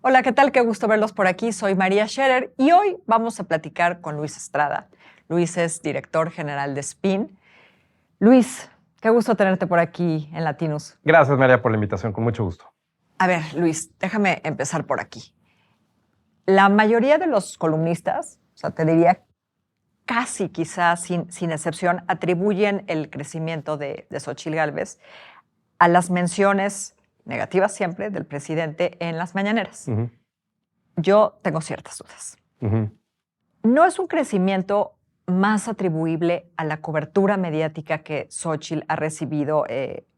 Hola, ¿qué tal? Qué gusto verlos por aquí. Soy María Scherer y hoy vamos a platicar con Luis Estrada. Luis es director general de SPIN. Luis, qué gusto tenerte por aquí en Latinus. Gracias, María, por la invitación. Con mucho gusto. A ver, Luis, déjame empezar por aquí. La mayoría de los columnistas, o sea, te diría casi quizás sin excepción, atribuyen el crecimiento de Xóchitl Gálvez a las menciones negativas siempre del presidente en las mañaneras. Uh-huh. Yo tengo ciertas dudas. Uh-huh. ¿No es un crecimiento más atribuible a la cobertura mediática que Xóchitl ha recibido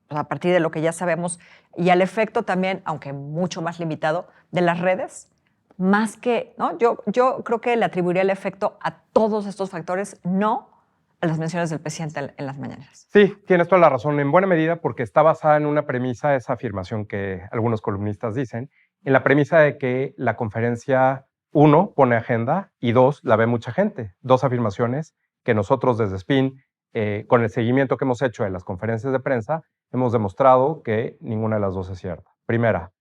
a partir de lo que ya sabemos y al efecto también, aunque mucho más limitado, de las redes? Más que, ¿no? Yo creo que le atribuiría el efecto a todos estos factores, no a las menciones del presidente en las mañaneras. Sí, tienes toda la razón, en buena medida porque está basada en una premisa, esa afirmación que algunos columnistas dicen, en la premisa de que la conferencia, uno, pone agenda y dos, la ve mucha gente. Dos afirmaciones que nosotros desde SPIN, con el seguimiento que hemos hecho de las conferencias de prensa, hemos demostrado que ninguna de las dos es cierta. Primera,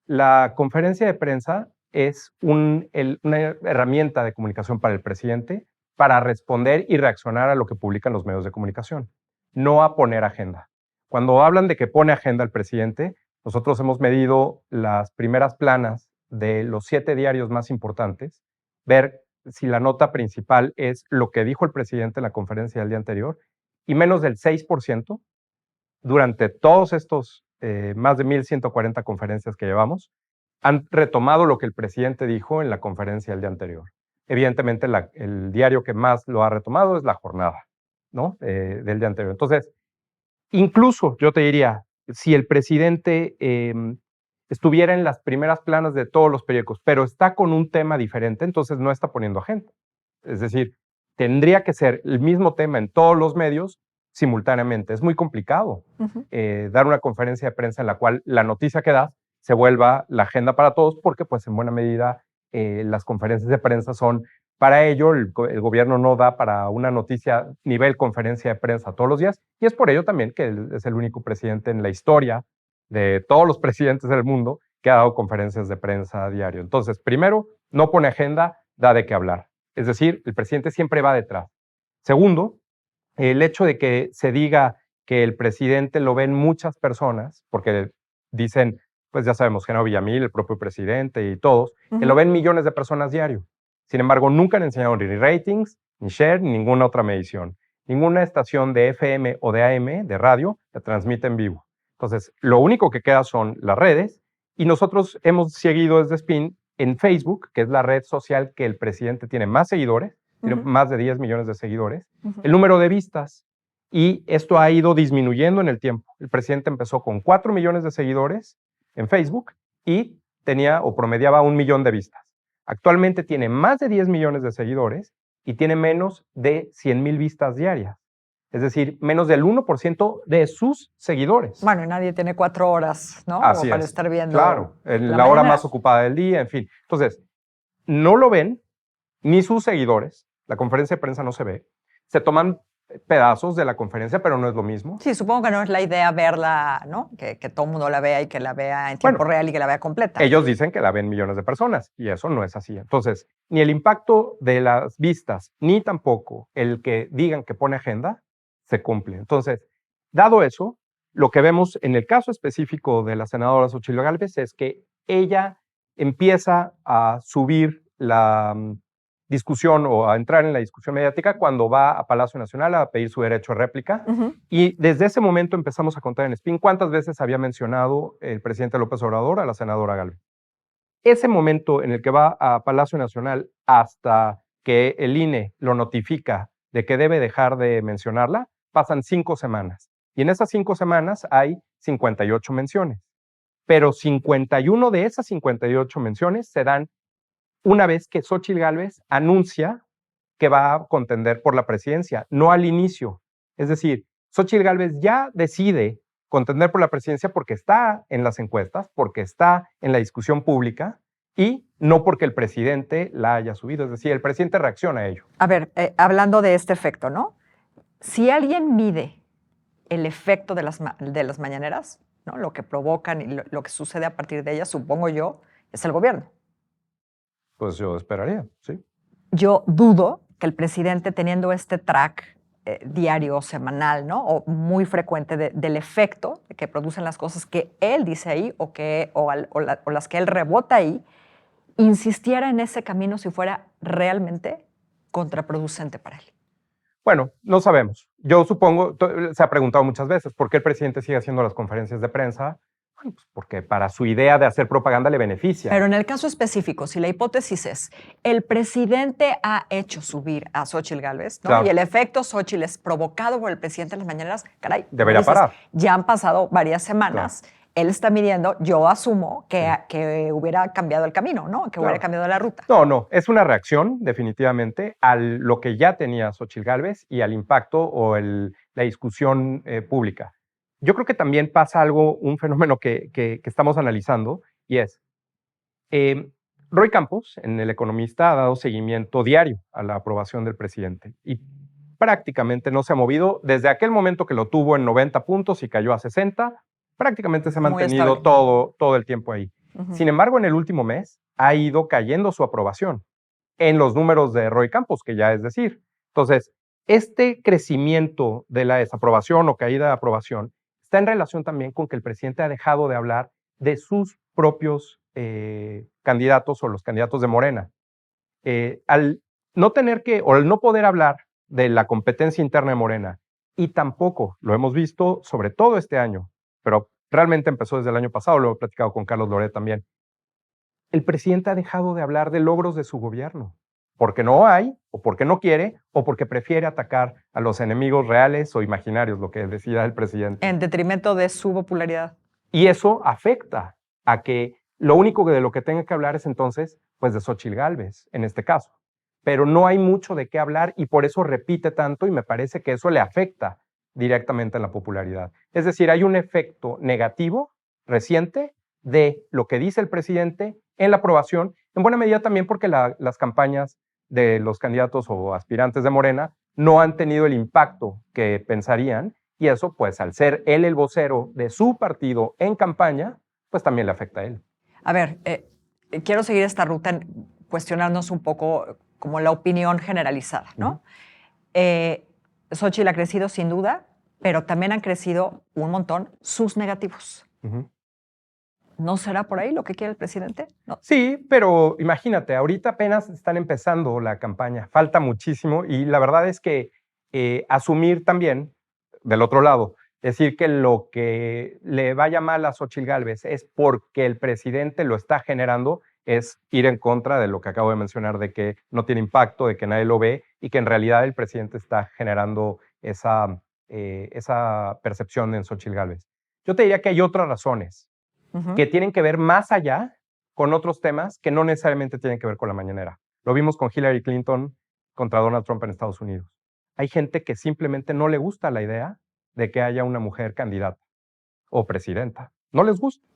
la conferencia de prensa es una herramienta de comunicación para el presidente para responder y reaccionar a lo que publican los medios de comunicación, no a poner agenda. Cuando hablan de que pone agenda el presidente, nosotros hemos medido las primeras planas de los 7 diarios más importantes, ver si la nota principal es lo que dijo el presidente en la conferencia del día anterior, y menos del 6% durante todos estos más de 1,140 conferencias que llevamos, han retomado lo que el presidente dijo en la conferencia del día anterior. Evidentemente, el diario que más lo ha retomado es La Jornada, ¿no? Del día anterior. Entonces, incluso yo te diría, si el presidente estuviera en las primeras planas de todos los periódicos, pero está con un tema diferente, entonces no está poniendo agenda. Es decir, tendría que ser el mismo tema en todos los medios simultáneamente. Es muy complicado dar una conferencia de prensa en la cual la noticia que das se vuelva la agenda para todos, porque pues en buena medida las conferencias de prensa son para ello, el gobierno no da para una noticia nivel conferencia de prensa todos los días, y es por ello también que él es el único presidente en la historia de todos los presidentes del mundo que ha dado conferencias de prensa a diario. Entonces, primero, no pone agenda, da de qué hablar. Es decir, el presidente siempre va detrás. Segundo, el hecho de que se diga que el presidente lo ven muchas personas, porque dicen, pues ya sabemos, Genaro Villamil, el propio presidente y todos, que lo ven millones de personas diario. Sin embargo, nunca han enseñado ni ratings, ni share, ni ninguna otra medición. Ninguna estación de FM o de AM, de radio, la transmite en vivo. Entonces, lo único que queda son las redes, y nosotros hemos seguido desde SPIN en Facebook, que es la red social que el presidente tiene más seguidores, tiene más de 10 millones de seguidores, el número de vistas, y esto ha ido disminuyendo en el tiempo. El presidente empezó con 4 millones de seguidores en Facebook y tenía o promediaba 1 millón de vistas. Actualmente tiene más de 10 millones de seguidores y tiene menos de 100,000 vistas diarias. Es decir, menos del 1% de sus seguidores. Bueno, y nadie tiene 4 horas, ¿no? Así como para es. estar viendo. Claro, en la hora más ocupada del día, en fin. Entonces, no lo ven ni sus seguidores. La conferencia de prensa no se ve. Se toman pedazos de la conferencia, pero no es lo mismo. Sí, supongo que no es la idea verla, ¿no? Que todo el mundo la vea y que la vea en tiempo real y que la vea completa. Ellos dicen que la ven millones de personas y eso no es así. Entonces, ni el impacto de las vistas, ni tampoco el que digan que pone agenda, se cumple. Entonces, dado eso, lo que vemos en el caso específico de la senadora Xóchitl Gálvez es que ella empieza a subir la discusión o a entrar en la discusión mediática cuando va a Palacio Nacional a pedir su derecho a réplica. Y desde ese momento empezamos a contar en SPIN cuántas veces había mencionado el presidente López Obrador a la senadora Gálvez. Ese momento en el que va a Palacio Nacional hasta que el INE lo notifica de que debe dejar de mencionarla, pasan 5 semanas. Y en esas 5 semanas hay 58 menciones. Pero 51 de esas 58 menciones se dan una vez que Xóchitl Gálvez anuncia que va a contender por la presidencia, no al inicio. Es decir, Xóchitl Gálvez ya decide contender por la presidencia porque está en las encuestas, porque está en la discusión pública y no porque el presidente la haya subido. Es decir, el presidente reacciona a ello. A ver, hablando de este efecto, ¿no? Si alguien mide el efecto de las mañaneras, ¿no? Lo que provocan y lo que sucede a partir de ellas, supongo yo, es el gobierno. Pues yo esperaría, sí. Yo dudo que el presidente, teniendo este track diario, semanal, ¿no? O muy frecuente del efecto que producen las cosas que él dice ahí o las que él rebota ahí, insistiera en ese camino si fuera realmente contraproducente para él. Bueno, no sabemos. Yo supongo, se ha preguntado muchas veces, ¿por qué el presidente sigue haciendo las conferencias de prensa? Bueno, pues porque para su idea de hacer propaganda le beneficia. Pero en el caso específico, si la hipótesis es, el presidente ha hecho subir a Xóchitl Gálvez, ¿no? Claro. Y el efecto Xóchitl es provocado por el presidente en las mañaneras, caray, Debería dices, parar. Ya han pasado varias semanas, él está midiendo, yo asumo que hubiera cambiado el camino, ¿no? Que hubiera cambiado la ruta. No, es una reacción definitivamente a lo que ya tenía Xóchitl Gálvez y al impacto o la discusión pública. Yo creo que también pasa algo, un fenómeno que estamos analizando, y es, Roy Campos, en El Economista, ha dado seguimiento diario a la aprobación del presidente y prácticamente no se ha movido desde aquel momento que lo tuvo en 90 puntos y cayó a 60, prácticamente se ha mantenido todo el tiempo ahí. Sin embargo, en el último mes ha ido cayendo su aprobación en los números de Roy Campos, que ya es decir. Entonces, este crecimiento de la desaprobación o caída de aprobación está en relación también con que el presidente ha dejado de hablar de sus propios candidatos o los candidatos de Morena. Al no tener o al no poder hablar de la competencia interna de Morena, y tampoco lo hemos visto, sobre todo este año, pero realmente empezó desde el año pasado, lo he platicado con Carlos Loret también, el presidente ha dejado de hablar de logros de su gobierno, porque no hay, o porque no quiere, o porque prefiere atacar a los enemigos reales o imaginarios, lo que decía el presidente. En detrimento de su popularidad. Y eso afecta a que lo único de lo que tenga que hablar es entonces, pues de Xóchitl Gálvez, en este caso. Pero no hay mucho de qué hablar y por eso repite tanto y me parece que eso le afecta directamente en la popularidad. Es decir, hay un efecto negativo reciente de lo que dice el presidente en la aprobación, en buena medida también porque las campañas de los candidatos o aspirantes de Morena no han tenido el impacto que pensarían y eso, pues al ser él el vocero de su partido en campaña, pues también le afecta a él. A ver, quiero seguir esta ruta en cuestionarnos un poco como la opinión generalizada, ¿no? Xóchitl ha crecido sin duda, pero también han crecido un montón sus negativos. ¿No será por ahí lo que quiere el presidente? No. Sí, pero imagínate, ahorita apenas están empezando la campaña, falta muchísimo y la verdad es que asumir también, del otro lado, decir que lo que le vaya mal a Xóchitl Gálvez es porque el presidente lo está generando, es ir en contra de lo que acabo de mencionar, de que no tiene impacto, de que nadie lo ve y que en realidad el presidente está generando esa percepción en Xóchitl Gálvez. Yo te diría que hay otras razones que tienen que ver más allá con otros temas que no necesariamente tienen que ver con la mañanera. Lo vimos con Hillary Clinton contra Donald Trump en Estados Unidos. Hay gente que simplemente no le gusta la idea de que haya una mujer candidata o presidenta. No les gusta.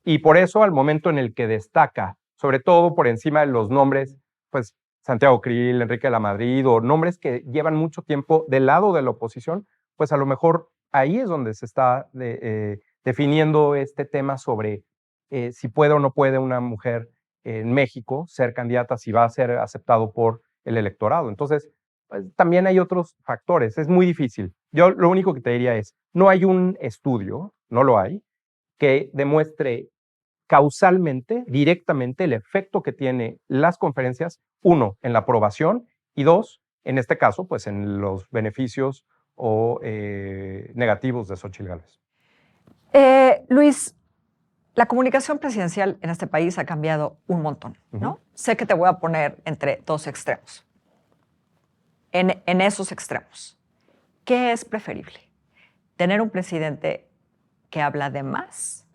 Y por eso, al momento en el que destaca, sobre todo por encima de los nombres, pues Santiago Krill, Enrique de la Madrid, o nombres que llevan mucho tiempo del lado de la oposición, pues a lo mejor ahí es donde se está definiendo este tema sobre si puede o no puede una mujer en México ser candidata, si va a ser aceptado por el electorado. Entonces, pues, también hay otros factores. Es muy difícil. Yo lo único que te diría es, no hay un estudio, no lo hay, que demuestre causalmente, directamente, el efecto que tiene las conferencias, uno, en la aprobación y dos, en este caso, pues en los beneficios o negativos de Xóchitl Gálvez. Luis, la comunicación presidencial en este país ha cambiado un montón, ¿no? Sé que te voy a poner entre dos extremos. En esos extremos, ¿qué es preferible? ¿Tener un presidente que habla de más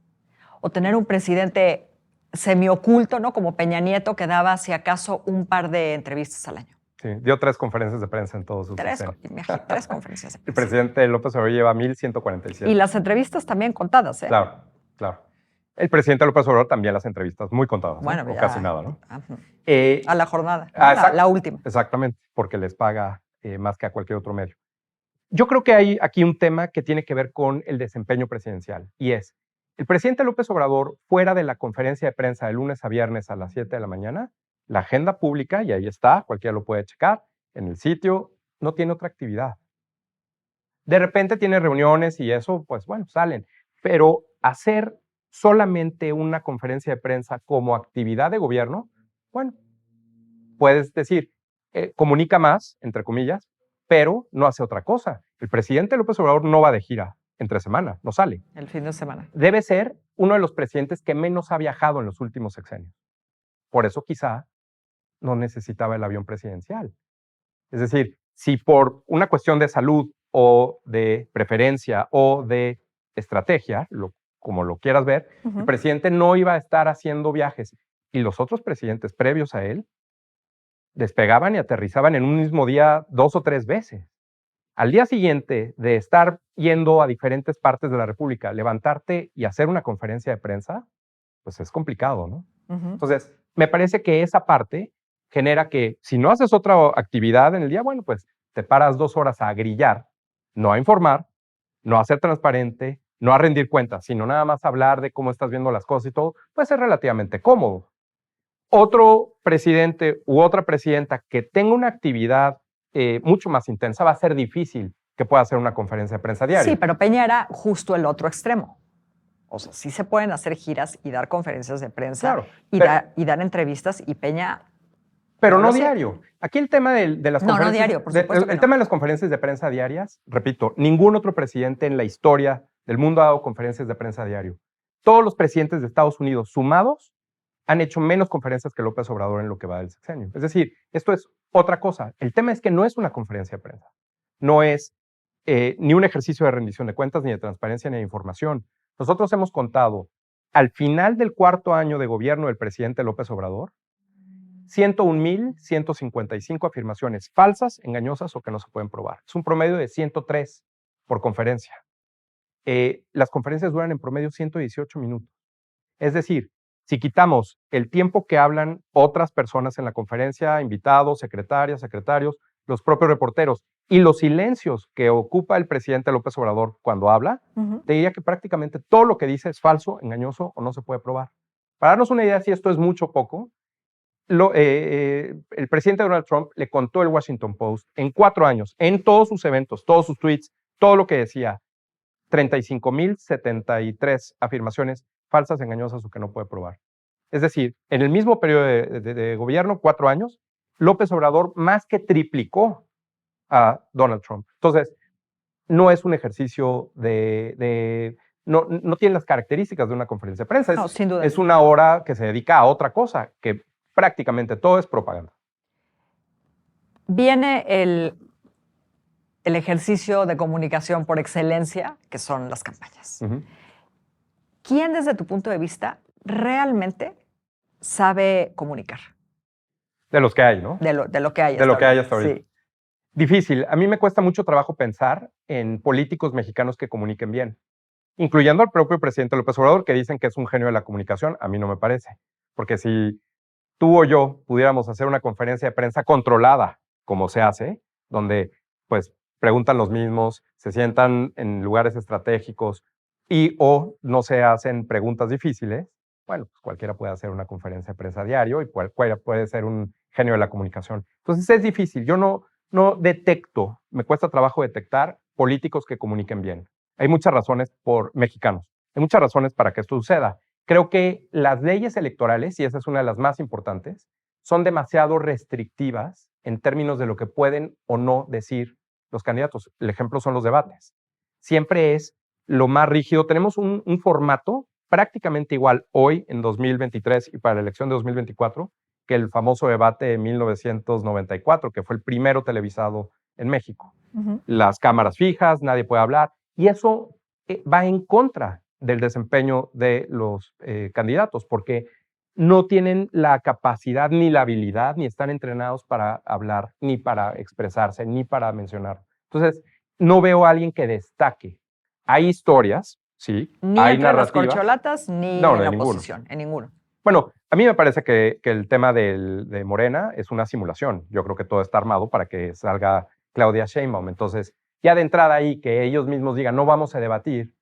o tener un presidente semioculto, ¿no? Como Peña Nieto, que daba, si acaso, un par de entrevistas al año? Sí, dio 3 conferencias de prensa en todos sus tres conferencias de prensa. El presidente López Obrador lleva 1,147. Y las entrevistas también contadas, ¿eh? Claro, claro. El presidente López Obrador también las entrevistas muy contadas, bueno, ¿no? O casi nada, ¿no? A la jornada, la última. Exactamente, porque les paga más que a cualquier otro medio. Yo creo que hay aquí un tema que tiene que ver con el desempeño presidencial, y es, el presidente López Obrador, fuera de la conferencia de prensa de lunes a viernes a las 7 de la mañana, la agenda pública, y ahí está, cualquiera lo puede checar, en el sitio, no tiene otra actividad. De repente tiene reuniones y eso, pues bueno, salen. Pero hacer solamente una conferencia de prensa como actividad de gobierno, bueno, puedes decir, comunica más, entre comillas, pero no hace otra cosa. El presidente López Obrador no va de gira entre semana, no sale. El fin de semana. Debe ser uno de los presidentes que menos ha viajado en los últimos sexenios. Por eso quizá no necesitaba el avión presidencial. Es decir, si por una cuestión de salud o de preferencia o de estrategia, como lo quieras ver, el presidente no iba a estar haciendo viajes y los otros presidentes previos a él despegaban y aterrizaban en un mismo día 2 o 3 veces. Al día siguiente de estar yendo a diferentes partes de la República, levantarte y hacer una conferencia de prensa, pues es complicado, ¿no? Entonces, me parece que esa parte genera que si no haces otra actividad en el día, bueno, pues te paras 2 horas a grillar, no a informar, no a ser transparente, no a rendir cuentas, sino nada más hablar de cómo estás viendo las cosas y todo, pues es relativamente cómodo. Otro presidente u otra presidenta que tenga una actividad mucho más intensa va a ser difícil que pueda hacer una conferencia de prensa diaria. Sí, pero Peña era justo el otro extremo. O sea, sí se pueden hacer giras y dar conferencias de prensa, claro, y dar entrevistas, y Peña... Pero no diario. Aquí el tema de las conferencias... No diario, por supuesto que el no. tema de las conferencias de prensa diarias, repito, ningún otro presidente en la historia del mundo ha dado conferencias de prensa diario. Todos los presidentes de Estados Unidos sumados han hecho menos conferencias que López Obrador en lo que va del sexenio. Es decir, esto es otra cosa. El tema es que no es una conferencia de prensa. No es ni un ejercicio de rendición de cuentas, ni de transparencia, ni de información. Nosotros hemos contado, al final del 4º año de gobierno del presidente López Obrador, 101,155 afirmaciones falsas, engañosas o que no se pueden probar. Es un promedio de 103 por conferencia. Las conferencias duran en promedio 118 minutos. Es decir, si quitamos el tiempo que hablan otras personas en la conferencia, invitados, secretarias, secretarios, los propios reporteros, y los silencios que ocupa el presidente López Obrador cuando habla, te diría que prácticamente todo lo que dice es falso, engañoso o no se puede probar. Para darnos una idea si esto es mucho o poco, el presidente Donald Trump le contó el Washington Post en 4 años, en todos sus eventos, todos sus tweets, todo lo que decía, 35,073 afirmaciones falsas, engañosas o que no puede probar. Es decir, en el mismo periodo de gobierno, 4 años, López Obrador más que triplicó a Donald Trump. Entonces, no es un ejercicio no tiene las características de una conferencia de prensa. No, sin duda. Es una hora que se dedica a otra cosa, que prácticamente todo es propaganda. Viene el ejercicio de comunicación por excelencia, que son las campañas. ¿Quién, desde tu punto de vista, realmente sabe comunicar? De los que hay, ¿no? De lo que hay. De lo que hay hasta ahorita. Sí. Difícil. A mí me cuesta mucho trabajo pensar en políticos mexicanos que comuniquen bien, incluyendo al propio presidente López Obrador, que dicen que es un genio de la comunicación. A mí no me parece. Porque si tú o yo pudiéramos hacer una conferencia de prensa controlada, como se hace, donde pues preguntan los mismos, se sientan en lugares estratégicos o no se hacen preguntas difíciles, bueno, pues cualquiera puede hacer una conferencia de prensa diario y cualquiera puede ser un genio de la comunicación. Entonces es difícil. Yo no detecto, me cuesta trabajo detectar políticos que comuniquen bien. Hay muchas razones mexicanos, hay muchas razones para que esto suceda. Creo que las leyes electorales, y esa es una de las más importantes, son demasiado restrictivas en términos de lo que pueden o no decir los candidatos. El ejemplo son los debates. Siempre es lo más rígido. Tenemos un formato prácticamente igual hoy en 2023 y para la elección de 2024 que el famoso debate de 1994, que fue el primero televisado en México. Las cámaras fijas, nadie puede hablar, y eso va en contra del desempeño de los candidatos, porque no tienen la capacidad ni la habilidad, ni están entrenados para hablar, ni para expresarse, ni para mencionar. Entonces, no veo a alguien que destaque. Hay historias, sí, ni hay entre narrativas. Las corcholatas, ni No, en la ninguno. oposición, en ninguno. Bueno, a mí me parece que el tema de Morena es una simulación. Yo creo que todo está armado para que salga Claudia Sheinbaum. Entonces, ya de entrada ahí, que ellos mismos digan, no vamos a debatir,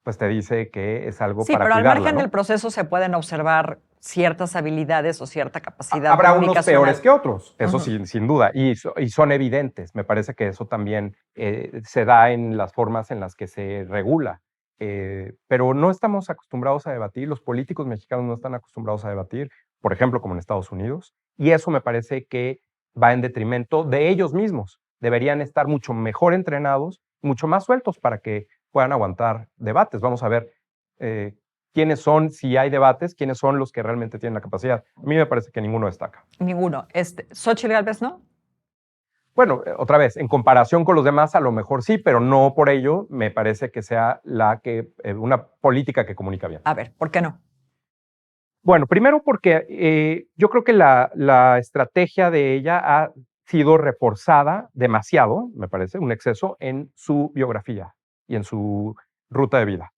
pues te dice que es algo Sí, para pero cuidarla, al margen ¿no? del proceso se pueden observar ciertas habilidades o cierta capacidad Habrá unos comunicacional. peores que otros, eso sin duda, y son evidentes. Me parece que eso también se da en las formas en las que se regula. Pero no estamos acostumbrados a debatir, los políticos mexicanos no están acostumbrados a debatir, por ejemplo, como en Estados Unidos, y eso me parece que va en detrimento de ellos mismos. Deberían estar mucho mejor entrenados, mucho más sueltos para que puedan aguantar debates. Vamos a ver quiénes son, si hay debates, quiénes son los que realmente tienen la capacidad. A mí me parece que ninguno destaca. Ninguno. Xóchitl Gálvez, ¿no? Bueno, otra vez, en comparación con los demás, a lo mejor sí, pero no por ello me parece que sea una política que comunica bien. A ver, ¿por qué no? Bueno, primero porque yo creo que la estrategia de ella ha sido reforzada demasiado, me parece, un exceso en su biografía y en su ruta de vida.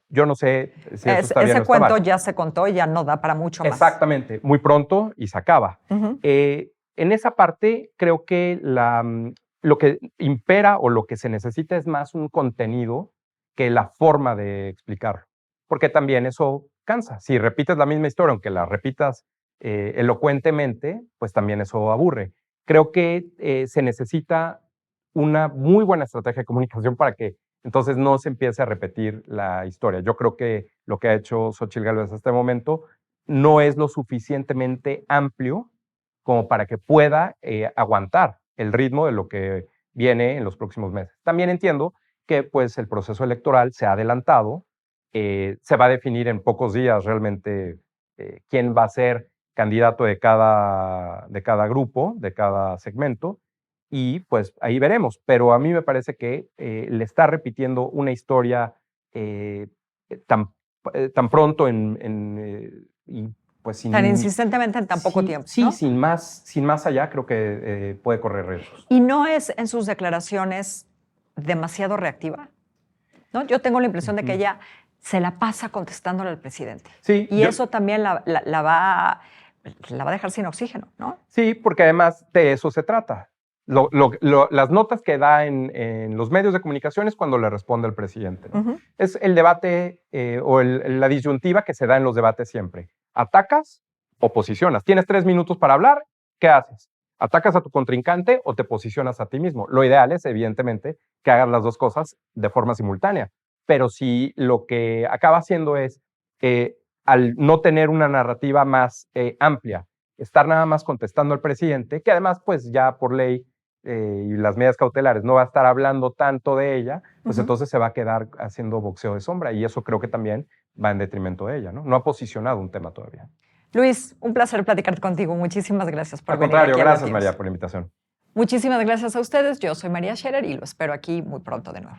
Yo no sé si eso está bien o Ese está cuento mal. ya se contó y ya no da para mucho más. Exactamente, muy pronto y se acaba. En esa parte creo que lo que impera o lo que se necesita es más un contenido que la forma de explicarlo, porque también eso cansa. Si repites la misma historia, aunque la repitas elocuentemente, pues también eso aburre. Creo que se necesita una muy buena estrategia de comunicación para que entonces no se empiece a repetir la historia. Yo creo que lo que ha hecho Xóchitl Gálvez hasta este momento no es lo suficientemente amplio como para que pueda aguantar el ritmo de lo que viene en los próximos meses. También entiendo que pues, el proceso electoral se ha adelantado, se va a definir en pocos días realmente quién va a ser candidato de cada grupo, de cada segmento, y pues ahí veremos. Pero a mí me parece que le está repitiendo una historia tan pronto y pues tan insistentemente en tan poco tiempo. Sí, ¿no? sin más allá, creo que puede correr riesgos. ¿Y no es en sus declaraciones demasiado reactiva? ¿No? Yo tengo la impresión de que ella se la pasa contestándole al presidente. Sí, y eso también la va a dejar sin oxígeno, ¿no? Sí, porque además de eso se trata. Las notas que da en los medios de comunicación es cuando le responde el presidente, ¿no? Es el debate o la disyuntiva que se da en los debates siempre. ¿Atacas o posicionas? Tienes 3 minutos para hablar, ¿qué haces? ¿Atacas a tu contrincante o te posicionas a ti mismo? Lo ideal es, evidentemente, que hagas las dos cosas de forma simultánea. Pero si lo que acaba haciendo es, al no tener una narrativa más amplia, estar nada más contestando al presidente, que además, pues ya por ley y las medidas cautelares no va a estar hablando tanto de ella, pues entonces se va a quedar haciendo boxeo de sombra y eso creo que también va en detrimento de ella, ¿no? No ha posicionado un tema todavía. Luis, un placer platicar contigo. Muchísimas gracias por venir. Al contrario, gracias María por la invitación. Muchísimas gracias a ustedes. Yo soy María Scherer y lo espero aquí muy pronto de nuevo.